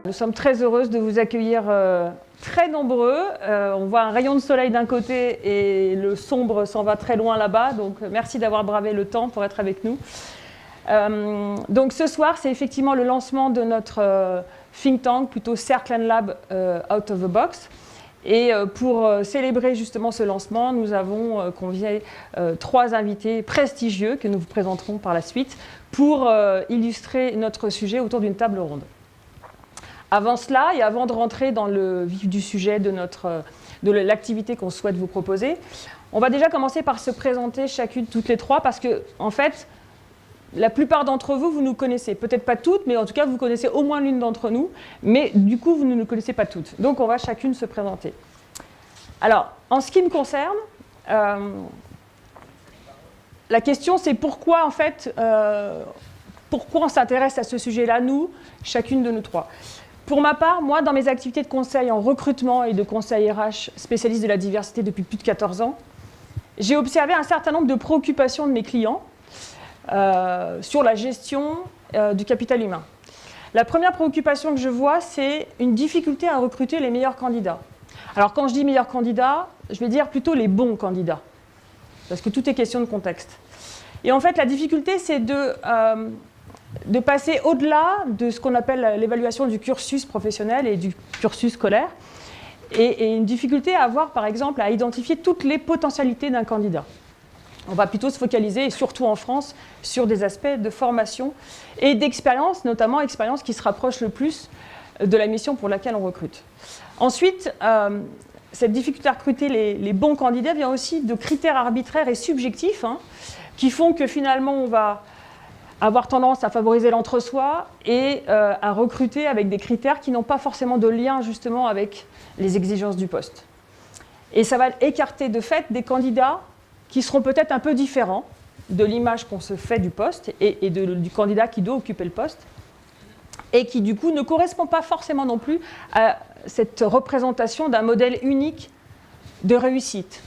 Nous sommes très heureuses de vous accueillir très nombreux. On voit un rayon de soleil d'un côté et le sombre s'en va très loin là-bas. Donc merci d'avoir bravé le temps pour être avec nous. Donc ce soir, c'est effectivement le lancement de notre think tank, plutôt Cercle & Lab Out of the Box. Et pour célébrer justement ce lancement, nous avons convié 3 invités prestigieux que nous vous présenterons par la suite pour illustrer notre sujet autour d'une table ronde. Avant cela, et avant de rentrer dans le vif du sujet de l'activité qu'on souhaite vous proposer, on va déjà commencer par se présenter chacune, toutes les 3, parce que, en fait, la plupart d'entre vous, vous nous connaissez. Peut-être pas toutes, mais en tout cas, vous connaissez au moins l'une d'entre nous. Mais du coup, vous ne nous connaissez pas toutes. Donc, on va chacune se présenter. Alors, en ce qui me concerne, la question, c'est pourquoi, en fait, pourquoi on s'intéresse à ce sujet-là, nous, chacune de nous 3. Pour ma part, moi, dans mes activités de conseil en recrutement et de conseil RH spécialiste de la diversité depuis plus de 14 ans, j'ai observé un certain nombre de préoccupations de mes clients sur la gestion du capital humain. La première préoccupation que je vois, c'est une difficulté à recruter les meilleurs candidats. Alors quand je dis meilleurs candidats, je vais dire plutôt les bons candidats, parce que tout est question de contexte. Et en fait, la difficulté, c'est de passer au-delà de ce qu'on appelle l'évaluation du cursus professionnel et du cursus scolaire, et une difficulté à avoir, par exemple, à identifier toutes les potentialités d'un candidat. On va plutôt se focaliser, et surtout en France, sur des aspects de formation et d'expérience, notamment expérience qui se rapproche le plus de la mission pour laquelle on recrute. Ensuite, cette difficulté à recruter les bons candidats vient aussi de critères arbitraires et subjectifs qui font que finalement on va avoir tendance à favoriser l'entre-soi et à recruter avec des critères qui n'ont pas forcément de lien justement avec les exigences du poste. Et ça va écarter de fait des candidats qui seront peut-être un peu différents de l'image qu'on se fait du poste et du candidat qui doit occuper le poste, et qui du coup ne correspond pas forcément non plus à cette représentation d'un modèle unique de réussite.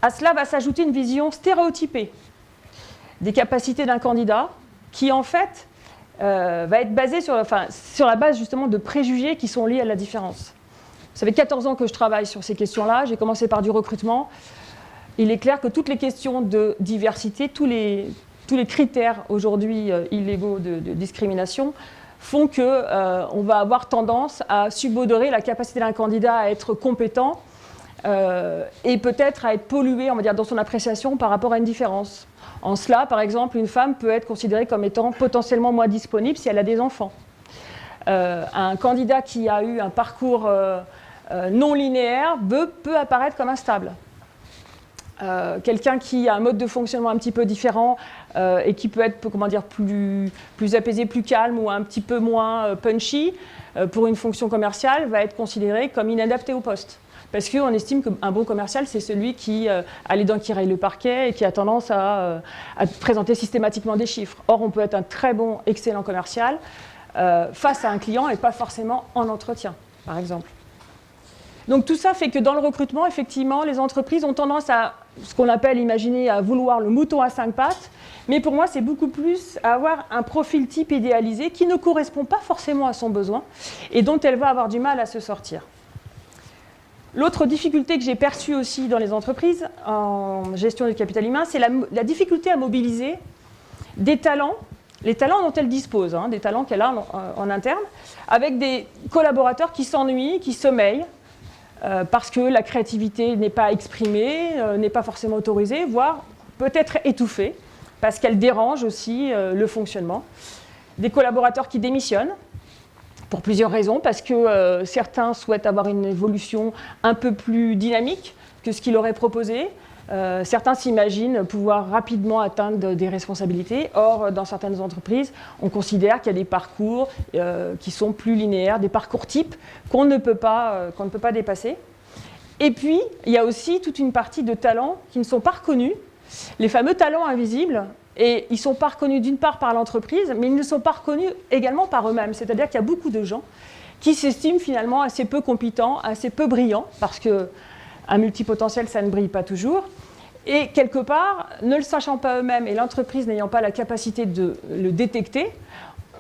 À cela va s'ajouter une vision stéréotypée des capacités d'un candidat qui en fait va être basée sur la base justement de préjugés qui sont liés à la différence. Ça fait 14 ans que je travaille sur ces questions-là, j'ai commencé par du recrutement. Il est clair que toutes les questions de diversité, tous les critères aujourd'hui illégaux de discrimination font qu'on va avoir tendance à subodorer la capacité d'un candidat à être compétent et peut-être à être pollué, on va dire, dans son appréciation par rapport à une différence. En cela, par exemple, une femme peut être considérée comme étant potentiellement moins disponible si elle a des enfants. Un candidat qui a eu un parcours non linéaire peut apparaître comme instable. Quelqu'un qui a un mode de fonctionnement un petit peu différent et qui peut être plus apaisé, plus calme ou un petit peu moins punchy pour une fonction commerciale va être considéré comme inadapté au poste. Parce qu'on estime qu'un bon commercial, c'est celui qui a les dents qui rayent le parquet et qui a tendance à présenter systématiquement des chiffres. Or, on peut être un très bon, excellent commercial face à un client et pas forcément en entretien, par exemple. Donc tout ça fait que dans le recrutement, effectivement, les entreprises ont tendance à, ce qu'on appelle, imaginer, à vouloir le mouton à 5 pattes, mais pour moi, c'est beaucoup plus à avoir un profil type idéalisé qui ne correspond pas forcément à son besoin et dont elle va avoir du mal à se sortir. L'autre difficulté que j'ai perçue aussi dans les entreprises en gestion du capital humain, c'est la difficulté à mobiliser des talents, les talents dont elle dispose, des talents qu'elle a en interne, avec des collaborateurs qui s'ennuient, qui sommeillent, parce que la créativité n'est pas exprimée, n'est pas forcément autorisée, voire peut-être étouffée, parce qu'elle dérange aussi le fonctionnement. Des collaborateurs qui démissionnent, pour plusieurs raisons, parce que certains souhaitent avoir une évolution un peu plus dynamique que ce qu'il aurait proposé. Certains s'imaginent pouvoir rapidement atteindre des responsabilités. Or, dans certaines entreprises, on considère qu'il y a des parcours qui sont plus linéaires, des parcours types qu'on ne peut pas dépasser. Et puis, il y a aussi toute une partie de talents qui ne sont pas reconnus, les fameux talents invisibles. Et ils ne sont pas reconnus d'une part par l'entreprise, mais ils ne sont pas reconnus également par eux-mêmes. C'est-à-dire qu'il y a beaucoup de gens qui s'estiment finalement assez peu compétents, assez peu brillants, parce qu'un multipotentiel, ça ne brille pas toujours. Et quelque part, ne le sachant pas eux-mêmes et l'entreprise n'ayant pas la capacité de le détecter,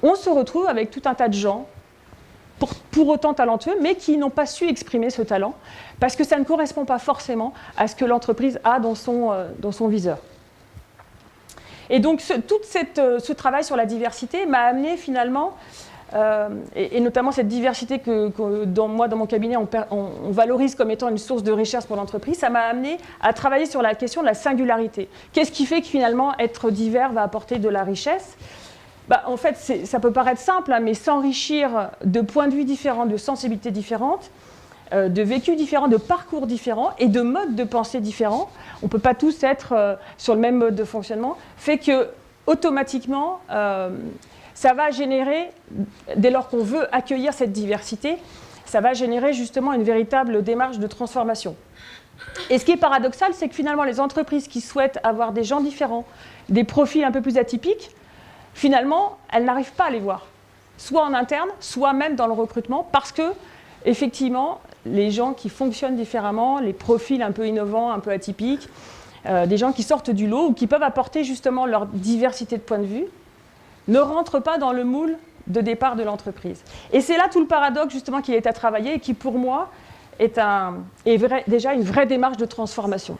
on se retrouve avec tout un tas de gens pour autant talentueux, mais qui n'ont pas su exprimer ce talent, parce que ça ne correspond pas forcément à ce que l'entreprise a dans son viseur. Et donc, tout ce travail sur la diversité m'a amené finalement, et notamment cette diversité que dans mon cabinet, on valorise comme étant une source de richesse pour l'entreprise, ça m'a amené à travailler sur la question de la singularité. Qu'est-ce qui fait que finalement, être divers va apporter de la richesse ? En fait, ça peut paraître simple, hein, mais s'enrichir de points de vue différents, de sensibilités différentes, de vécus différents, de parcours différents et de modes de pensée différents, on ne peut pas tous être sur le même mode de fonctionnement, fait que automatiquement, ça va générer, dès lors qu'on veut accueillir cette diversité, ça va générer justement une véritable démarche de transformation. Et ce qui est paradoxal, c'est que finalement, les entreprises qui souhaitent avoir des gens différents, des profils un peu plus atypiques, finalement, elles n'arrivent pas à les voir, soit en interne, soit même dans le recrutement, parce que, effectivement, les gens qui fonctionnent différemment, les profils un peu innovants, un peu atypiques, des gens qui sortent du lot ou qui peuvent apporter justement leur diversité de points de vue, ne rentrent pas dans le moule de départ de l'entreprise. Et c'est là tout le paradoxe justement qui est à travailler et qui, pour moi, est déjà une vraie démarche de transformation.